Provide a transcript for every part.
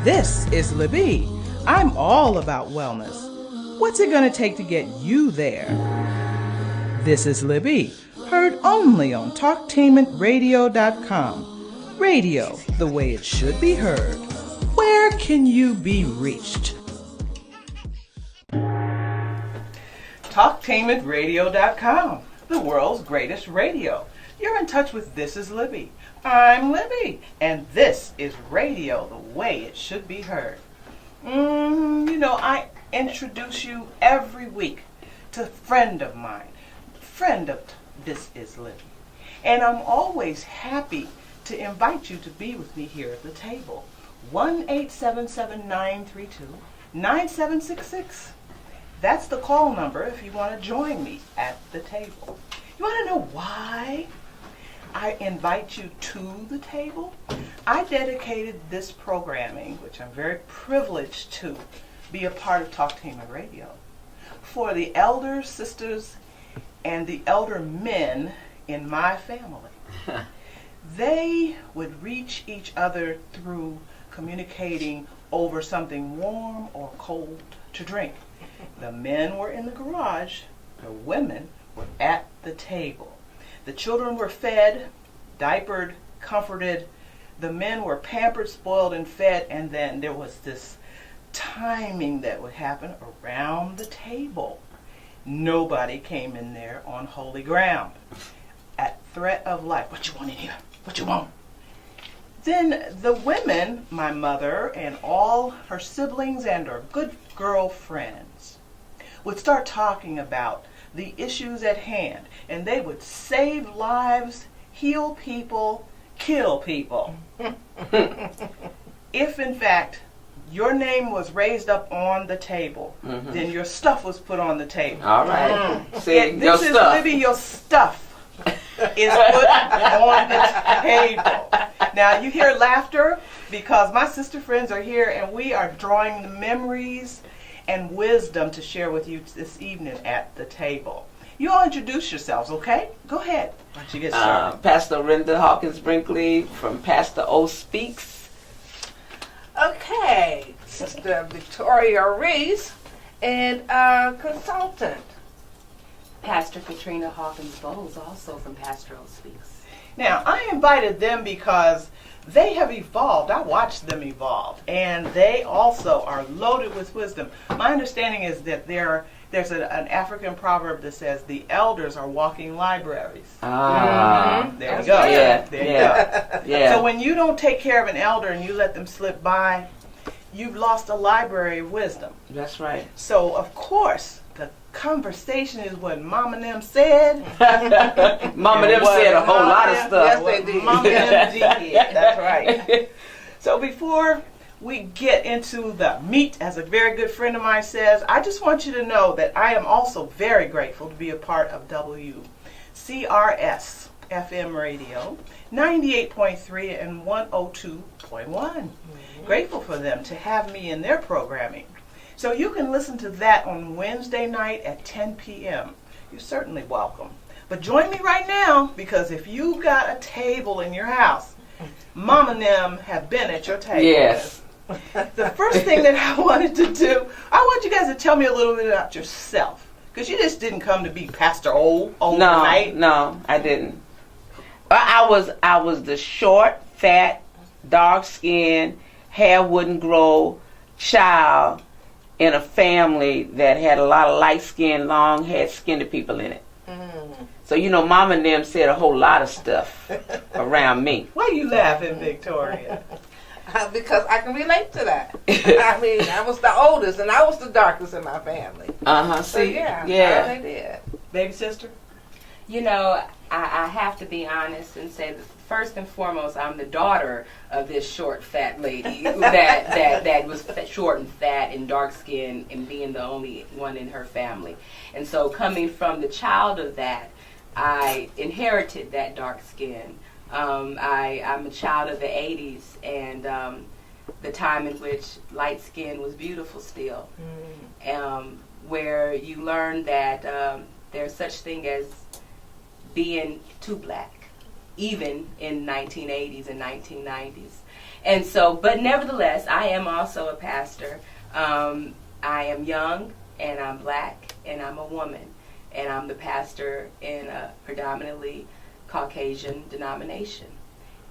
This is Libby. I'm all about wellness. What's it going to take to get you there? This is Libby, heard only on TalkTainmentRadio.com. Radio, the way it should be heard. Where can you be reached? TalkTainmentRadio.com, the world's greatest radio. You're in touch with This is Libby. I'm Libby, and this is radio the way it should be heard. I introduce you every week to a friend of mine, friend of This is Libby. And I'm always happy to invite you to be with me here at the table. 1-877-932-9766. That's the call number if you want to join me at the table. You want to know why I invite you to the table? I dedicated this programming, which I'm very privileged to be a part of Talktainment Radio, for the elder sisters and the elder men in my family. They would reach each other through communicating over something warm or cold to drink. The men were in the garage, the women were at the table. The children were fed, diapered, comforted. The men were pampered, spoiled, and fed. And then there was this timing that would happen around the table. Nobody came in there on holy ground. At threat of life, what you want in here? What you want? Then the women, my mother and all her siblings and her good girlfriends, would start talking about the issues at hand, and they would save lives, heal people, kill people. If in fact your name was raised up on the table, then your stuff was put on the table. All right. See, this is Libby, your stuff is put on the table. Now you hear laughter because my sister friends are here, and we are drawing the memories and wisdom to share with you this evening at the table. You all introduce yourselves, okay? Go ahead. Why don't you get started? Pastor Renda Hawkins Brinkley from Pastor O Speaks. Okay, Sister Victoria Reese, and consultant. Pastor Katrina Hawkins Bowles, also from Pastoral Speaks. Now, I invited them because they have evolved. I watched them evolve, and they also are loaded with wisdom. My understanding is that there's an African proverb that says the elders are walking libraries. There you go. Yeah. There you go. Yeah. So when you don't take care of an elder and you let them slip by, you've lost a library of wisdom. That's right. So, of course, the conversation is what Mama and them said. Mama and them said a whole lot of stuff. Yes, they did. Mama and them did. That's right. So before we get into the meat, as a very good friend of mine says, I just want you to know that I am also very grateful to be a part of WCRS FM radio, 98.3 and 102.1. Grateful for them to have me in their programming. So you can listen to that on Wednesday night at 10 p.m. You're certainly welcome. But join me right now, because if you've got a table in your house, Mama and them have been at your table. Yes. The first thing that I wanted to do, I want you guys to tell me a little bit about yourself. Because you just didn't come to be Pastor overnight. No, I didn't. I was the short, fat, dark-skinned, hair wouldn't grow child in a family that had a lot of light-skinned, long-haired, skinny people in it. So, Mama and them said a whole lot of stuff around me. Why are you laughing, Victoria? Because I can relate to that. I mean, I was the oldest, and I was the darkest in my family. So, yeah. They did. Baby sister? I have to be honest and say that first and foremost, I'm the daughter of this short, fat lady that was short and fat and dark skinned, and being the only one in her family. And so, coming from the child of that, I inherited that dark skin. I'm a child of the 80s, and the time in which light skin was beautiful still, where you learn that there's such thing as being too black. even in 1980s and 1990s. And so, but nevertheless, I am also a pastor. I am young, and I'm black, and I'm a woman, and I'm the pastor in a predominantly Caucasian denomination.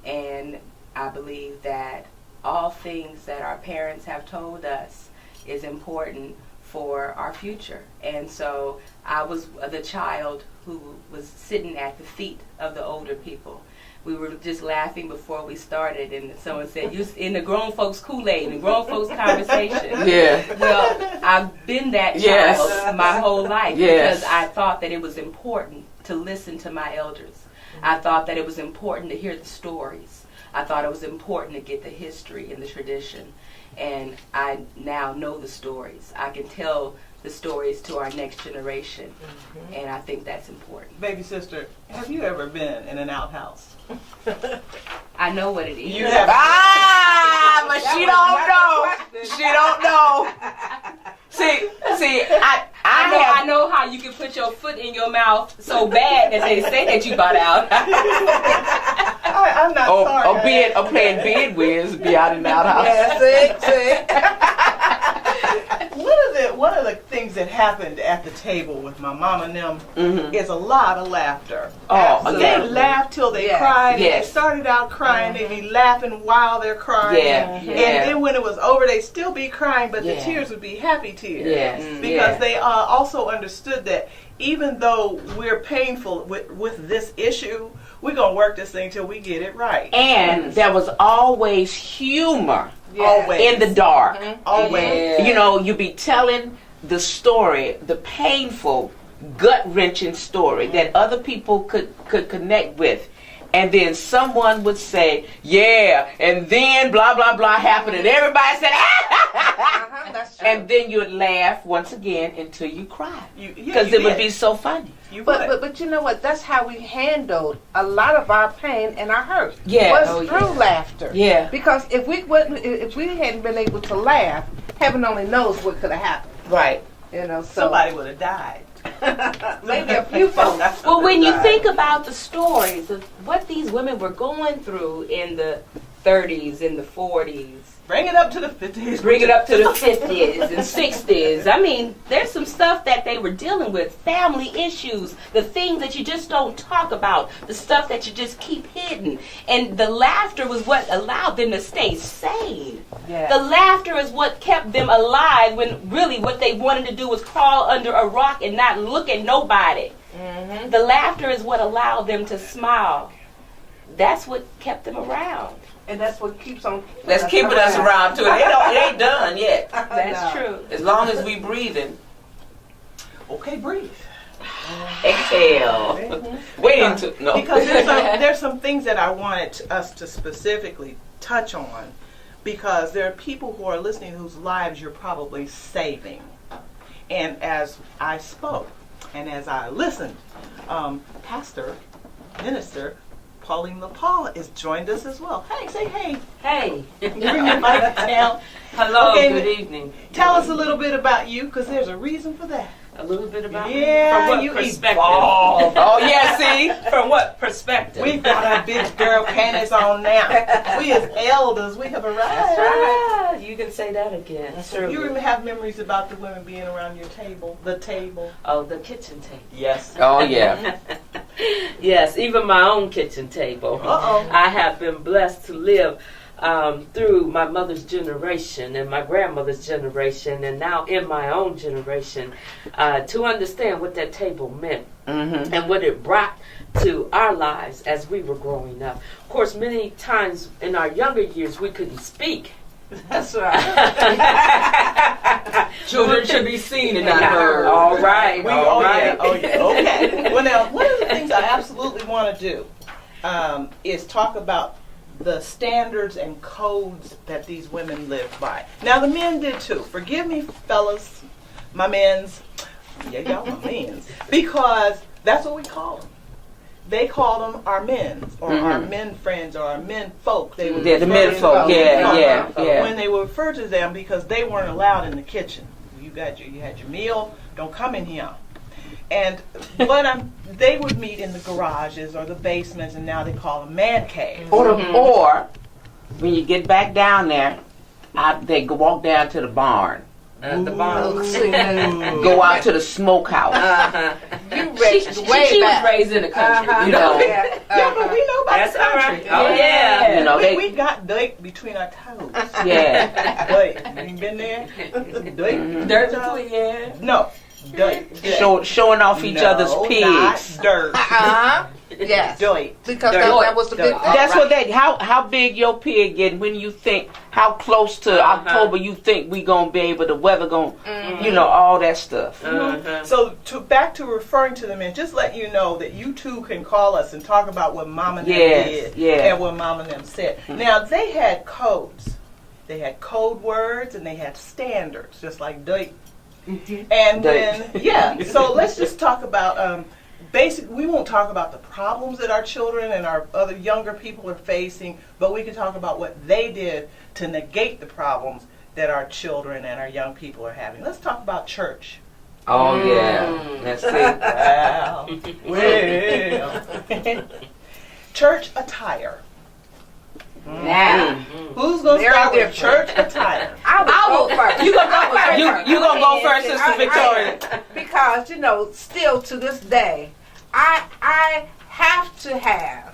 And I believe that all things that our parents have told us is important for our future. And so I was the child who was sitting at the feet of the older people. We were just laughing before we started, and someone said, "You in the grown folks Kool-Aid, in the grown folks conversation." Yeah. Well, I've been that child my whole life because I thought that it was important to listen to my elders. I thought that it was important to hear the stories. I thought it was important to get the history and the tradition. And I now know the stories. I can tell the stories to our next generation. And I think that's important. Baby sister, have you ever been in an outhouse? I know what it is. You have. But she don't know. She don't know. See, I know how you can put your foot in your mouth so bad that they say that you got out. I'm not sorry. Or playing bed whiz, be out in the outhouse. One of the things that happened at the table with my mom and them is a lot of laughter. Oh, they laughed till they cried. They started out crying. They'd be laughing while they're crying. And then when it was over, they'd still be crying, but the tears would be happy tears. Because they also understood that even though we're painful with this issue, we're going to work this thing till we get it right. And there was always humor. Always. In the dark. Always. You know, you be telling the story, the painful, gut-wrenching story that other people could connect with. And then someone would say, yeah, and then blah, blah, blah happened. And everybody said, that's true. And then you would laugh once again until you cried. Because it would be so funny. But you know what? That's how we handled a lot of our pain and our hurt. Yeah. Was through laughter. Yeah. Because if we hadn't been able to laugh, heaven only knows what could have happened. Right. You know, somebody would have died. Maybe a few folks. Well, when you think about the stories of what these women were going through in the 30s and the 40s. Bring it up to the 50s. Bring it up to the 50s and 60s. I mean, there's some stuff that they were dealing with. Family issues. The things that you just don't talk about. The stuff that you just keep hidden. And the laughter was what allowed them to stay sane. Yeah. The laughter is what kept them alive when really what they wanted to do was crawl under a rock and not look at nobody. Mm-hmm. The laughter is what allowed them to smile. That's what kept them around. And that's what keeps on. That's keeping us around too. It ain't done yet. That's true. As long as we breathing. Okay, breathe. Exhale. Because there's some things that I wanted us to specifically touch on, because there are people who are listening whose lives you're probably saving. And as I spoke and as I listened, Pastor, Minister Pauline LaPaul has joined us as well. Hey, say hey. Hey. Bring your mic down. Hello, good evening. Tell us a little bit about you, because there's a reason for that. A little bit about me? Yeah, from what perspective? Oh, yeah, see? From what perspective? We've got our big girl panties on now. We as elders, we have arrived. That's right. You can say that again. You have memories about the women being around your table, the table. Oh, the kitchen table. Yes. Oh, yeah. Yes, even my own kitchen table. Uh-oh. I have been blessed to live through my mother's generation and my grandmother's generation, and now in my own generation, to understand what that table meant and what it brought to our lives as we were growing up. Of course, many times in our younger years, we couldn't speak. That's right. Children should be seen and not heard. All right. Yeah. Okay. Well, now, one of the things I absolutely want to do is talk about the standards and codes that these women live by. Now, the men did too. Forgive me, fellas, my men's. Yeah, y'all my men's. Because that's what we call them. They called them our men's, or our men friends, or our men folk. They would the men folk, yeah. When they would refer to them, because they weren't allowed in the kitchen. You had your meal, don't come in here. And they would meet in the garages or the basements, and now they call them man caves. Or when you get back down there, they walk down to the barn. The barn. Go out to the smokehouse. She was raised in the country. You know. But we know about the country. Right. Oh yeah. You know, we got dirt between our toes. Yeah. Dirt. You been there? Dirt between, yeah. No. Dirt. Showing off each other's pigs. Not dirt. Yes. Dirt. Because that was the big thing. That's what how big your pig getting when you think how close to October you think we gonna be able the weather gonna you know, all that stuff. So back to referring to the men, just let you know that you too can call us and talk about what Mom and them did and what Mom and them said. Now they had codes. They had code words and they had standards, just like dirt. And when so let's just talk about we won't talk about the problems that our children and our other younger people are facing, but we can talk about what they did to negate the problems that our children and our young people are having. Let's talk about church. Oh yeah, that's it. Well. Church attire. Now, who's gonna start with church attire? I will go first. You gonna go first, Sister Victoria? Because still to this day, I have to have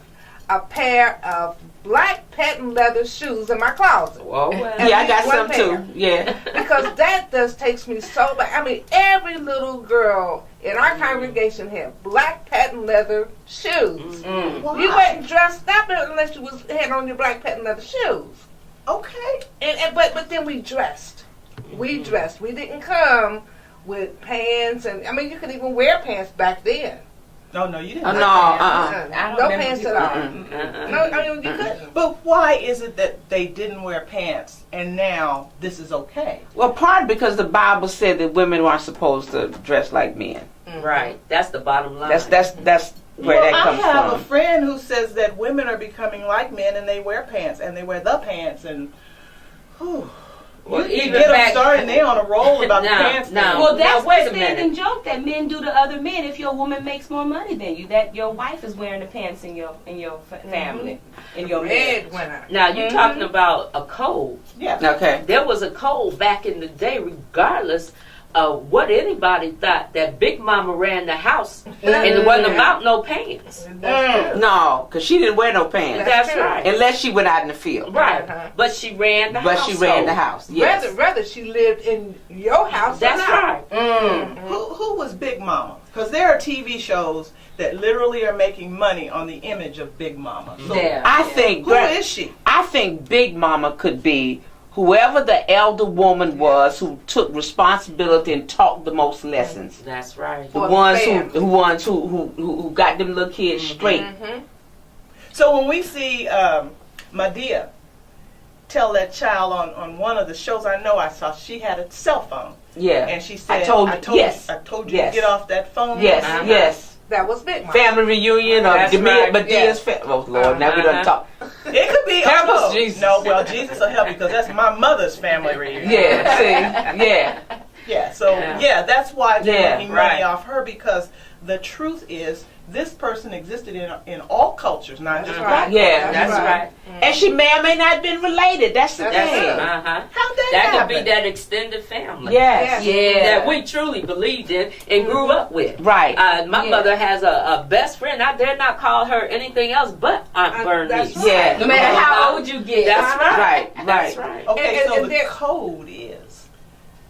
a pair of black patent leather shoes in my closet. Well, yeah, I got some too. Yeah, because that just takes me so back. I mean, every little girl in our congregation had black patent leather shoes. You wasn't dressed up unless you had on your black patent leather shoes. Okay. But then we dressed. We dressed. We didn't come with pants, and I mean, you could even wear pants back then. No, you didn't. No pants at all. No, I mean, you couldn't. But why is it that they didn't wear pants and now this is okay? well, part because the Bible said that women weren't supposed to dress like men. Right. That's the bottom line. That's where that comes I have from. a friend who says that women are becoming like men and they wear pants and they wear the pants and. Well, you even get them back- started and they on a roll about the No, pants. no. thing. well, that's wait a the standing minute. joke that men do to other men. If your woman makes more money than you, that your wife is wearing the pants in your family, in your Red marriage. winner. Now, you're talking about a code. Yeah. Okay. There was a code back in the day, regardless of what anybody thought, that Big Mama ran the house, and it wasn't about no pants. No, because she didn't wear no pants. That's right. Unless she went out in the field. Right. But she ran the house. But she ran the house. Yes. Rather she lived in your house. That's right. Who was Big Mama? Because there are TV shows that literally are making money on the image of Big Mama. So I think. who is she? I think Big Mama could be whoever the elder woman was who took responsibility and taught the most lessons. That's right. The ones who got them little kids straight. So when we see Madea tell that child on one of the shows I saw, she had a cell phone. Yeah. And she said, I told you you to Yes. get off that phone. Yes, yes. That was Big Mama. Family reunion or That's right, Medea's oh Lord, now we done talk. It could be Help us, Jesus. No, well, Jesus will help you because that's my mother's family reunion. Yeah, see, yeah. Yeah, so that's why they're making money right. off her, because the truth is this person existed in all cultures, not just black. Yeah, That's right. And she may or may not have been related. That's the thing. Uh-huh. How'd that That happen? could be that extended family. Yes. Yeah. That we truly believed in and grew up with. Right. My mother has a best friend. I dare not call her anything else but Aunt Bernice. Right. Yeah. No matter how old you get. That's right. Right. That's Right. right. Okay, so and the code is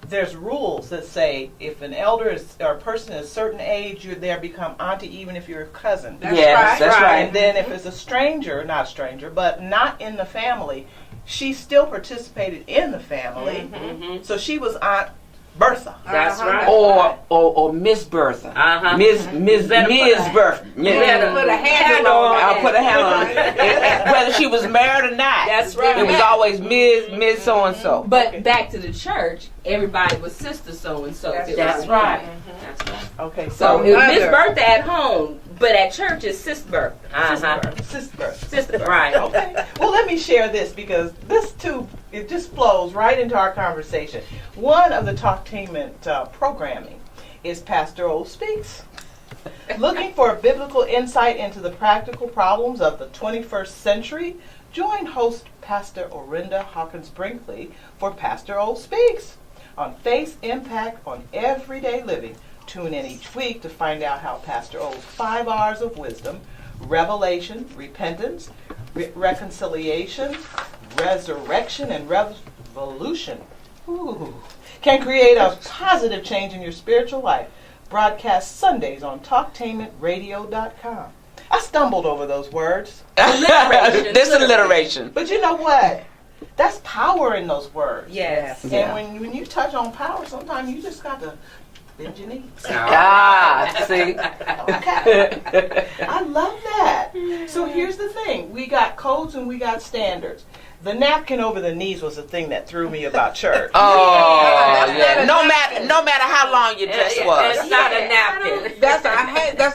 there's rules that say if an elder or a person is a certain age, you're there become auntie even if you're a cousin. That's Yes, right. that's right. And then if it's a stranger, not a stranger, but not in the family, she still participated in the family. So she was Aunt Bertha. That's right. Or Miss Bertha. Uh-huh. Miss better Bertha. better put a handle on it. I'll put a handle on it. Whether she was married or not. That's right. It was always Miss so and so. But back to the church, everybody was sister so and so. That's right. That's right. Okay, So it was Miss Bertha at home, but at church it's Sis Bertha. Sister Bertha. Sister Bertha. Right. Okay. Well, let me share this because this too, it just flows right into our conversation. One of the Talktainment programming is Pastoral Speaks. Looking for biblical insight into the practical problems of the 21st century? Join host Pastor Orinda Hawkins Brinkley for Pastor O Speaks on Faith Impact on Everyday Living. Tune in each week to find out how Pastor O's 5 R's of wisdom, revelation, repentance, reconciliation, resurrection, and revolution can create a positive change in your spiritual life. Broadcast Sundays on TalkTainmentRadio.com. I stumbled over those words. This alliteration. But you know what? That's power in those words. Yes. And Yeah. when you touch on power, sometimes you just got to bend your knees. See? Okay. I love that. So here's the thing. We got codes and we got standards. The napkin over the knees was the thing that threw me about church. Oh, yeah. No matter how long your dress was. It's not a napkin. That's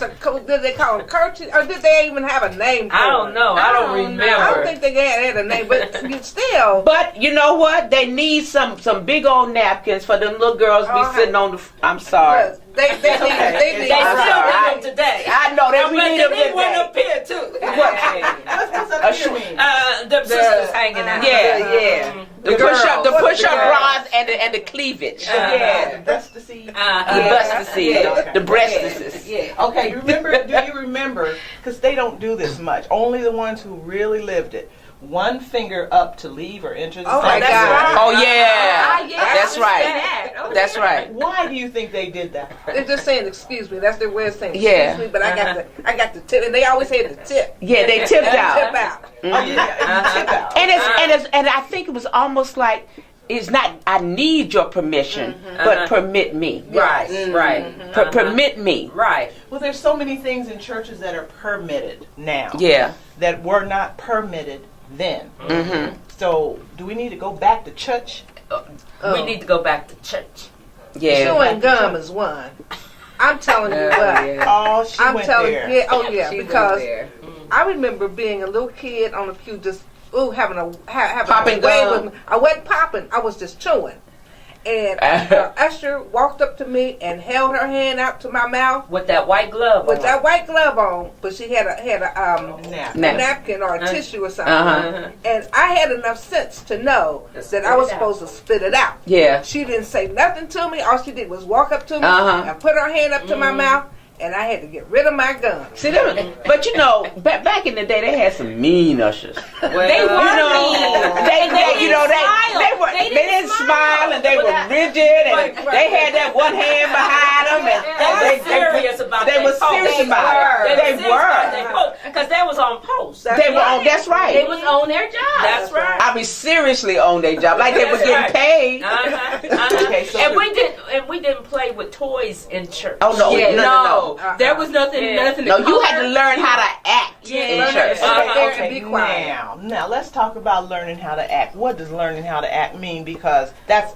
a did they call it kerchief, or did they even have a name for I don't know. I don't remember. I don't think they had a name, but still. But you know what? They need some big old napkins for them little girls be sitting on the. I'm sorry. They need. They I'm still sorry. need them today. I know that we need them They one today. up here too. What's up here mean? The sisters hanging out. Yeah. The push-up bras and the cleavage. Yeah, the breastises. The bustices. The breastises. Yeah. Okay, do you remember, because they don't do this much, only the ones who really lived it, one finger up to leave or enter the Oh my sanctuary. God. Oh yeah. yeah, That's right. that. That's right. Why do you think they did that? They're just saying, "Excuse me." That's their way of saying, "Excuse Yeah. me," but I got the tip, and they always say the tip. Yeah, they tipped Tip out. out. Oh yeah, tip out. And I think it was almost like it's not I need your permission, but permit me. Right. Right. Permit me. Right. Well, there's so many things in churches that are permitted now Yeah. that were not permitted then. Mm-hmm. So, do we need to go back to church? We need to go back to church. Yeah. Chewing gum is one. I'm telling you what. Oh, she I'm went telling there. you. Yeah, oh yeah, She went because there. I remember being a little kid on the pew, just having a Popping way gum. with me. I wasn't popping. I was just chewing. And the usher walked up to me and held her hand out to my mouth With that white glove with on. that white glove on, but she had a Nap. napkin or a tissue or something. Uh-huh. And I had enough sense to know that I was supposed to spit it out. Yeah. She didn't say nothing to me. All she did was walk up to me Uh-huh. and put her hand up to my mouth, and I had to get rid of my gum. See, but you know, back in the day, they had some mean ushers. They were You know, mean. they They didn't smile and they were rigid and they had that one hand behind them and They were serious about they that were post. serious about it. They were. Because they was on post. They were on. That's They right. was on their job. That's right. I mean, seriously on their job, like they were getting paid. Okay, so And we didn't play with toys in church. Oh no, Yeah, no. There was nothing. Nothing. No, to you had color. to learn how to act in church. Okay, be quiet. now let's talk about learning how to act. What does learning how to act mean? Because that's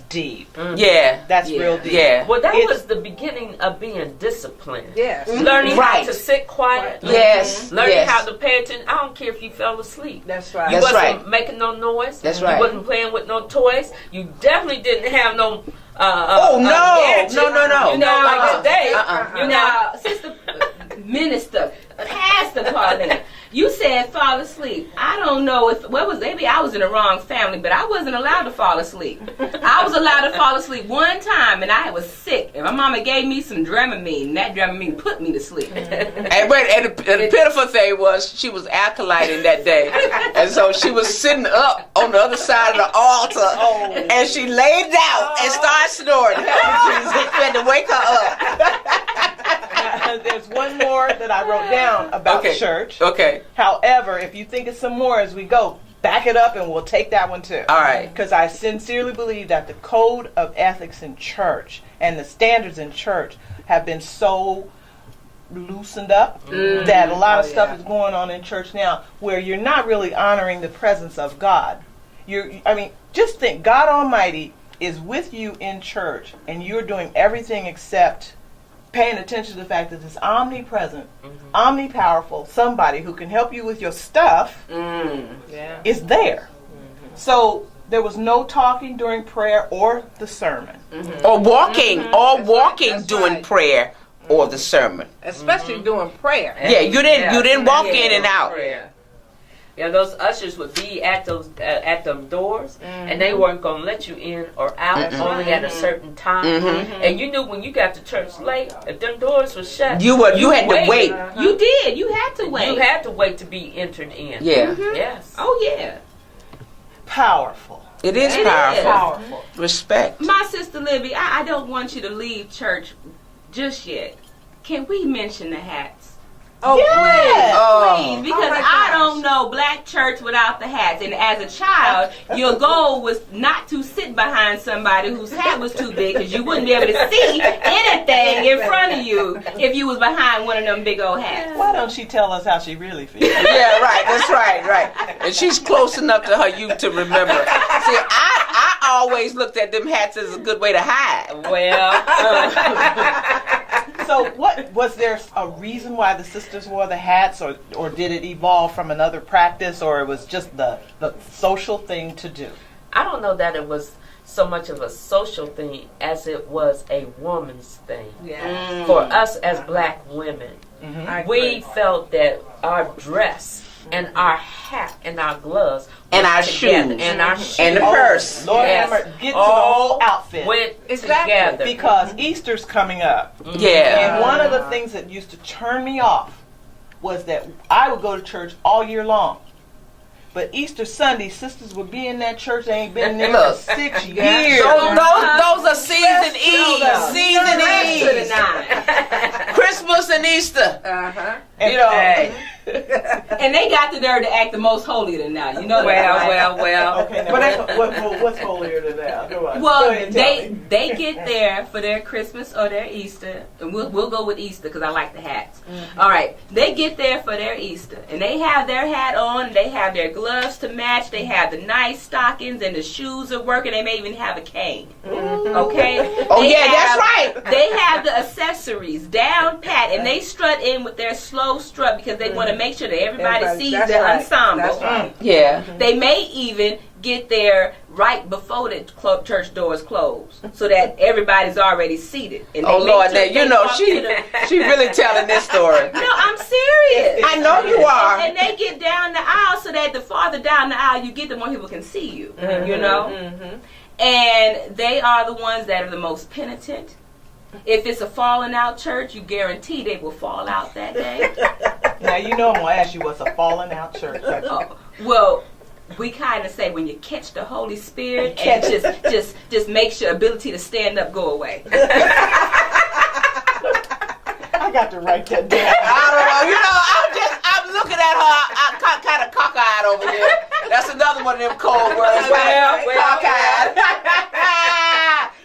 deep. Yeah, That's real deep. yeah. Well, that It's- was the beginning of being disciplined. Yes. Learning Right. how to sit quietly. Yes, Learning yes. how to pay attention. I don't care if you fell asleep. That's right. You That's wasn't right. making no noise. That's You right. wasn't playing with no toys. You definitely didn't have no. Oh, no. gadget. No. You know, like today. Uh-uh. You know, Now, Sister Minister, Pastor Pauline, you said fall asleep. I don't know if maybe I was in the wrong family, but I wasn't allowed to fall asleep. I was allowed to fall asleep one time, and I was sick. And my mama gave me some Dramamine, and that Dramamine put me to sleep. And the pitiful thing was she was alkaliting that day, and so she was sitting up on the other side of the altar, and she laid down and started snoring. Help me, Jesus! We had to wake her up. There's one more that I wrote down about Okay. church. Okay. However, if you think of some more as we go, back it up and we'll take that one too. All right. Because I sincerely believe that the code of ethics in church and the standards in church have been so loosened up that a lot of stuff is going on in church now where you're not really honoring the presence of God. Just think, God Almighty is with you in church and you're doing everything except paying attention to the fact that this omnipresent, omnipowerful somebody who can help you with your stuff is there. So there was no talking during prayer or the sermon. Or walking, That's doing right. prayer or the sermon. Especially doing prayer. Yeah, you didn't walk in and out. Prayer. Yeah, those ushers would be at them doors, and they weren't gonna let you in or out only at a certain time. And you knew when you got to church late, if them doors were shut, You had to wait. You did. You had to wait. You had to wait to be entered in. Yeah, Yes. Oh yeah. Powerful. it is It powerful. is. Powerful. Respect. My sister Libby, I don't want you to leave church just yet. Can we mention the hats? Oh, Yes. Oh. Please, because my I gosh. don't know black church without the hats. And as a child, your goal was not to sit behind somebody whose hat was too big, because you wouldn't be able to see anything in front of you if you was behind one of them big old hats. Why don't she tell us how she really feels? Yeah, right. That's right. And she's close enough to her youth to remember. See, I always looked at them hats as a good way to hide. Well, So, what was there a reason why the sisters wore the hats, or did it evolve from another practice, or it was just the social thing to do? I don't know that it was so much of a social thing as it was a woman's thing. Yeah. For us as black women, I we agree. felt that our dress and our hat and our gloves And our together, shoes. and our shoes And the purse. Lord Yes. Hammer, get to the all whole outfit. went Exactly. together. Because Easter's coming up. Yeah. And one of the things that used to turn me off was that I would go to church all year long. But Easter Sunday, sisters would be in that church. They ain't been there Look. for 6 years. Those are season Eves. Season To the Eves. 9. Christmas and Easter. And, You know. Hey. And they got the nerve to act the most holier than now. You know that, right? Well. Okay, now what's holier than that? Go on. Well, Go ahead and tell me. they get there for their Christmas or their Easter, and we'll go with Easter because I like the hats. All right, they get there for their Easter, and they have their hat on, they have their gloves to match, they have the nice stockings, and the shoes are working. They may even have a cane. Okay. Oh, They yeah, that's have- right. They have the accessories down pat, and they strut in with their slow strut because they want to make sure that everybody sees That's the right. ensemble. That's right. Yeah. They may even get there right before the church doors close, so that everybody's already seated. And they Oh make Lord, sure now they you know walk to the- she really telling this story. No, I'm serious. I know you are. And they get down the aisle so that the farther down the aisle you get, the more people can see you. You know, and they are the ones that are the most penitent. If it's a falling out church, you guarantee they will fall out that day. Now you know I'm gonna ask you what's a falling out church. Oh, well, we kind of say when you catch the Holy Spirit Catch and just makes your ability to stand up go away. I got to write that down. I don't know. You know, I'm looking at her. I'm kind of cockeyed over here. That's another one of them cold words. Well, cockeyed.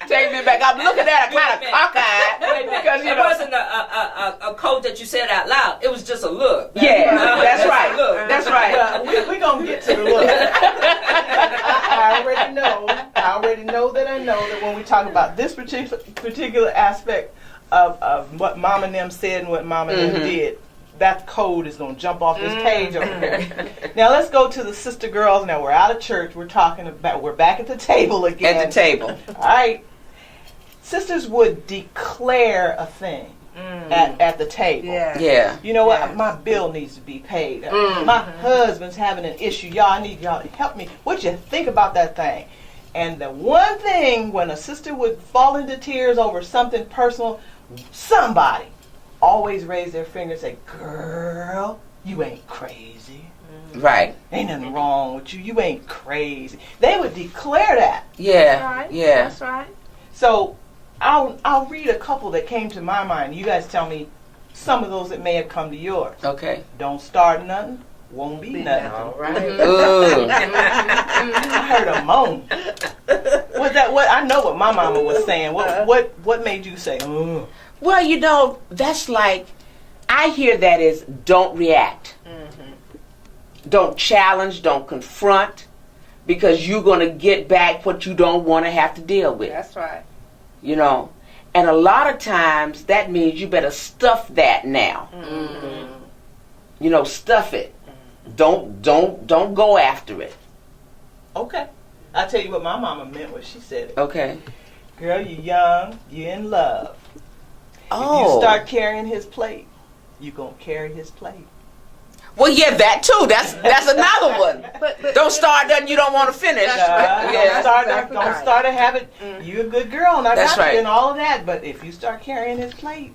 Take me back. I'm looking at her kind of cockeyed because It wasn't a code that you said out loud. It was just a look. Yeah, that's Just a right. look. That's right. Well, we're going to get to the look. I already know that when we talk about this particular aspect of what Mom and them said and what Mom and them did, that code is going to jump off this page over here. Now let's go to the sister girls. Now we're out of church. We're back at the table again. At the table. All right. Sisters would declare a thing at the table. Yeah. Yeah. You know what? Yes. My bill needs to be paid. My husband's having an issue. Y'all, I need y'all to help me. What you think about that thing? And the one thing, when a sister would fall into tears over something personal, somebody always raise their finger and say, "Girl, you ain't crazy. Right. Ain't nothing wrong with you. You ain't crazy." They would declare that. Yeah. That's right. Yeah. That's right. So I'll read a couple that came to my mind. You guys tell me some of those that may have come to yours. Okay. Don't start nothing, won't be nothing. All right. Ooh. I heard a moan. Was that what? I know what my mama was saying. What made you say? Ugh. Well, you know, that's like, I hear that as don't react. Don't challenge, don't confront, because you're going to get back what you don't want to have to deal with. That's right. You know, and a lot of times that means you better stuff that now. You know, stuff it. Don't go after it. Okay. I'll tell you what my mama meant when she said it. Okay. Girl, you young, you in love. Oh. If you start carrying his plate, you're going to carry his plate. Well, yeah, that too. That's another one. But Don't start nothing you don't want to finish. That's right. Don't start a habit. You a good girl, and I That's got right. you and all of that. But if you start carrying his plate,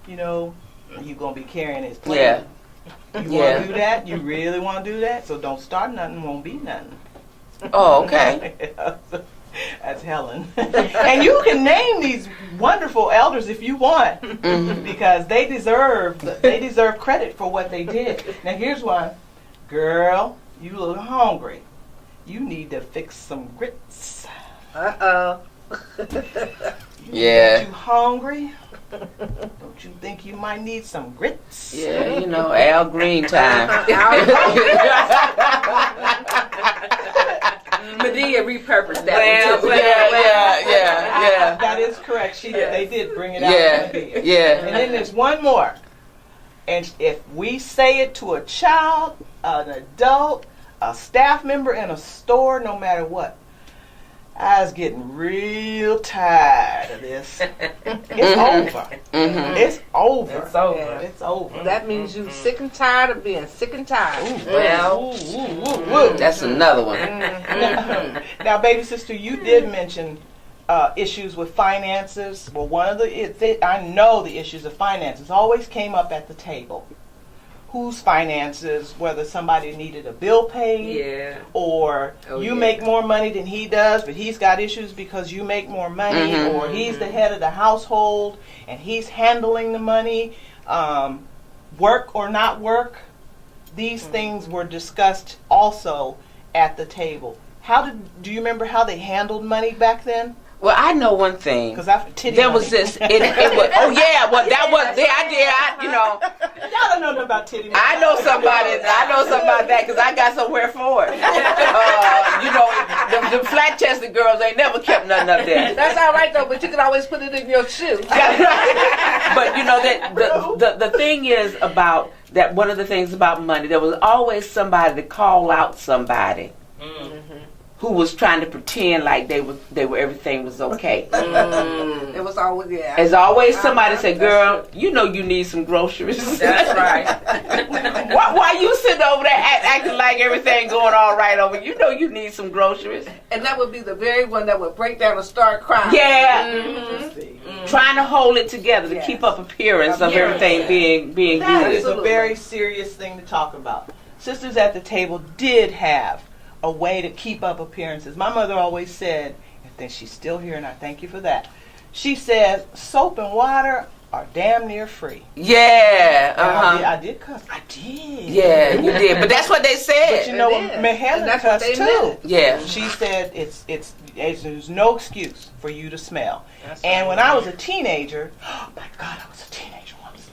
you know, you're going to be carrying his plate. Yeah. You want to do that? You really want to do that? So don't start nothing, won't be nothing. Oh, okay. That's Helen. And you can name these wonderful elders if you want, because they deserve credit for what they did. Now here's one. Girl, you look hungry. You need to fix some grits. Yeah. You hungry? Don't you think you might need some grits? Yeah, you know, Al Green time. Medea repurposed that Well, one too. yeah. That is correct. They did bring it out. Yeah. And then there's one more. And if we say it to a child, an adult, a staff member in a store, no matter what, I was getting real tired of this. It's over. It's over. It's over. Yeah. It's over. That means you sick and tired of being sick and tired. Well, That's another one. Now, baby sister, you did mention issues with finances. Well, one of I know the issues of finances always came up at the table. Whose finances, whether somebody needed a bill paid, Yeah. or you make more money than he does, but he's got issues because you make more money, or he's the head of the household and he's handling the money, work or not work. These things were discussed also at the table. Do you remember how they handled money back then? Well, I know one thing. Because There was this. It was. Oh yeah. Well, that was. Yeah, I did. You know. Y'all don't know nothing about titty. I know somebody about that because I got somewhere for it. You know, the flat chested girls ain't never kept nothing up there. That's all right though, but you can always put it in your shoe. But you know that the thing is about that. One of the things about money, there was always somebody to call out somebody. Who was trying to pretend like they were everything was okay. It was always There's always somebody say, "Girl, you know you need some groceries." that's right. Why you sitting over there acting like everything going all right over? You know you need some groceries. And that would be the very one that would break down and start crying. Yeah, trying to hold it together to keep up appearance of everything being That good. is a very serious thing to talk about. Sisters at the table did have a way to keep up appearances. My mother always said, and then she's still here, and I thank you for that. She said, soap and water are damn near free. Yeah, I did cuss. I did. Yeah, you did. But that's what they said. But you know, It is. Helen And that's what cussed they too. meant. Yeah. She said there's no excuse for you to smell. And when I was a teenager, oh my God, I was a teenager once.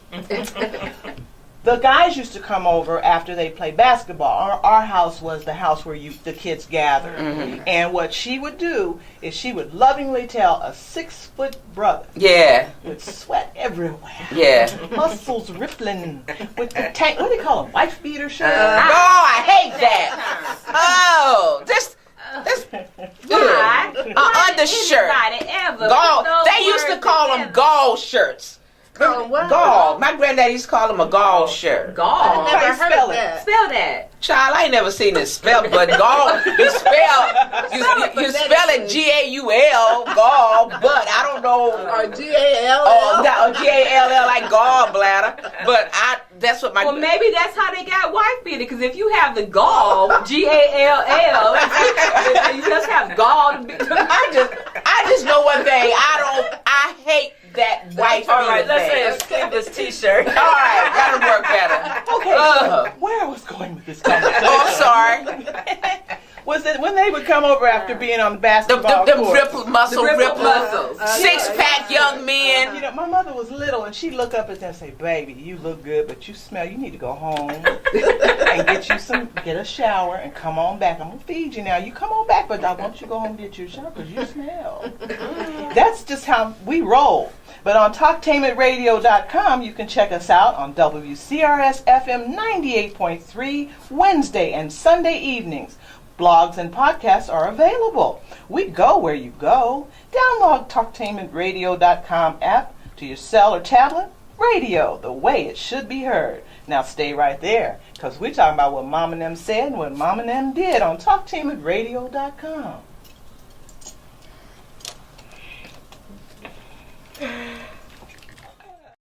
The guys used to come over after they played basketball. Our house was the house where the kids gathered. And what she would do is she would lovingly tell a 6-foot brother Yeah. with sweat everywhere, Yeah. muscles rippling, with the tank, what do they call them, wife beater shirt? Oh, I hate that. Oh, this Why? undershirt. Anybody ever Gall. put those They used to words call them together? gall shirts. Call 'em what? Gall. My granddad used to call them a gall shirt. Gall. Never How you heard spell of it? that. Spell that. Child, I ain't never seen it spelled, but gall, you spell it G-A-U-L, gall, but I don't know. Or G-A-L-L. Oh, G-A-L-L, like gallbladder. But that's what my... Well, maybe that's how they got wife beater. Because if you have the gall, G-A-L-L, you just have gall. I just know one thing. I hate that white All right, beater let's say thing. a sleeveless T-shirt. All right, that'll work better. Okay, so where I was going with this conversation Oh, I'm sorry. was that when they would come over after being on the basketball Them court. muscle ripple ripplers. muscles. Six-pack young You men. know, my mother was little, and she'd look up at them and say, "Baby, you look good, but you smell. You need to go home and get a shower and come on back. I'm gonna feed you now. You come on back, but I want you to go home and get your shower because you smell." That's just how we roll. But on TalkTainmentRadio.com, you can check us out on WCRS FM 98.3 Wednesday and Sunday evenings. Blogs and podcasts are available. We go where you go. Download TalkTainmentRadio.com app to your cell or tablet, radio, the way it should be heard. Now stay right there, because we're talking about what Mom and them said and what Mom and them did on TalkTeamRadio.com.